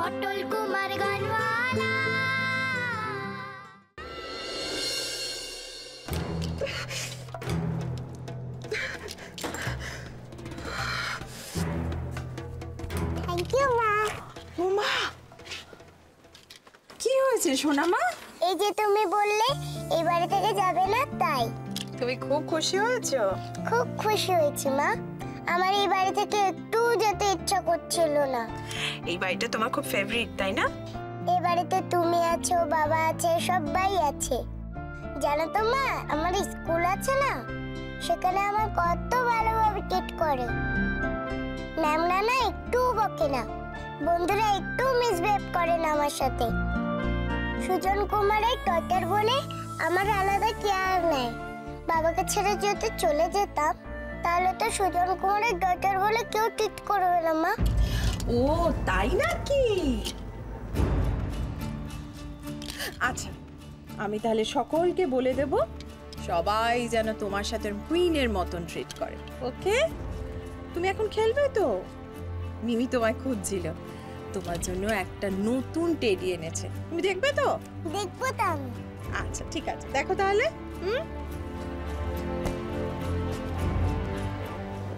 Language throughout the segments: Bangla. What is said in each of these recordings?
Atal Kumar Gaanwala. Thank you মা। ওমা, কি হয়েছে সোনা মা? এই যে তুমি বললে এই বাড়ি থেকে যাবে না, তাই। তুমি খুব খুশি হয়েছো? খুব খুশি হয়েছি মা। আমার এই বাড়ি থেকে একটু যেতে ইচ্ছা করছিল না। এই বাড়িটা তোমার খুব ফেভারিট, তাই না? এই বাড়িতে তুমি আছো, বাবা আছে, সবাই আছে। জানো তো মা, আমার স্কুল আছে না, সেখানে আমার কত ভালোভাবে ট্রিট করে। ম্যামরা না একটু বকে না, বন্ধুরা একটু মিসবিহেভ করে না আমার সাথে। সুজন কুমারের ডটার বলে আমার আলাদা কেয়ার নেয়। বাবাকে ছেড়ে যদি চলে যেতাম তাহলে তো সুজন কুমারের ডটার বলে কেউ ট্রিট করবে না মা। ও তাই নাকি? আচ্ছা, আমি তাহলে সকলকে বলে দেব, সবাই যেন তোমার সাথে কুইনের মতন ট্রিট করে। ওকে? তুমি এখন খেলবে তো? মিমি তোমায় খুঁজছিল, তোমার জন্য একটা নতুন টেডি এনেছে। তুমি দেখবে তো? দেখবো তো আমি। আচ্ছা ঠিক আছে, দেখো তাহলে।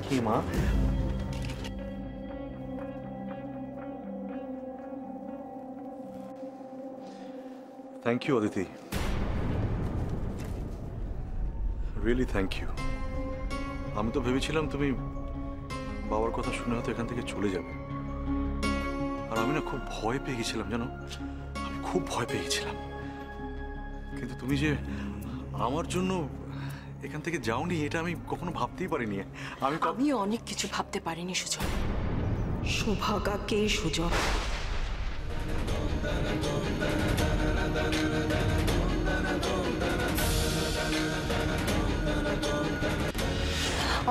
কি মা? Thank you Aditi, really thank you. আমি তো ভেবেছিলাম তুমি বাবার কথা শুনে হয়তো এখান থেকে চলে যাবে, আর আমি না খুব ভয় পেয়ে গেছিলাম, জানো, আমি খুব ভয় পেয়ে গেছিলাম। কিন্তু তুমি যে আমার জন্য এখান থেকে যাওনি, এটা আমি কখনো ভাবতেই পারিনি। আমিও অনেক কিছু ভাবতে পারিনি সুজন। সুভাগা কে সুজন?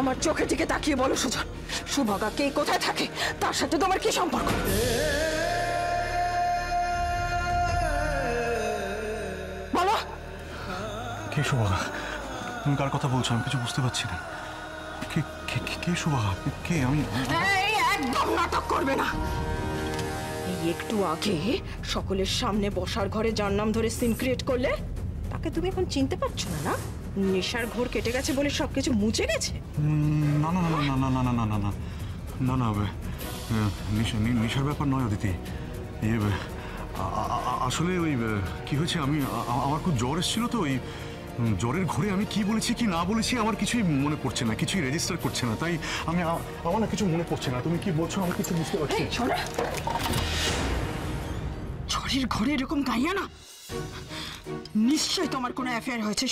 আমার চোখে দিকে তাকিয়ে বলো সুজন, সুভাগা কে, কোথায় থাকে, তার সাথে তোমার কি সম্পর্ক? বলো। কে সুভাগা? তুমি কার কথা বলছো? আমি কিছু বুঝতে পারছি না। কে সুভাগা? কে? আমি একদম নাটক করবে না। এই একটু আগে সকলের সামনে বসার ঘরে যার নাম ধরে সিন ক্রিয়েট করলে, তাকে তুমি এখন চিনতে পারছো না? না, নেশার ঘোর কেটে গেছে বলে সবকিছু মুছে গেছে? না না না না না না না না না না না না, নেশার ব্যাপার নয় অদিতি। আসলে ওই কি হয়েছে, আমার খুব জ্বর এসেছিল তো, ওই জ্বরের ঘরে আমি কি বলেছি কি না বলেছি আমার কিছুই মনে পড়ছে না, কিছুই রেজিস্টার করছে না, তাই আমার না কিছু মনে পড়ছে না। তুমি কি বলছো আমি কিছু বুঝতে পারছি না। জ্বরের ঘরে এরকম গাইয়া না, নিশ্চয়ই তোমার কোনো অ্যাফেয়ার হয়েছে।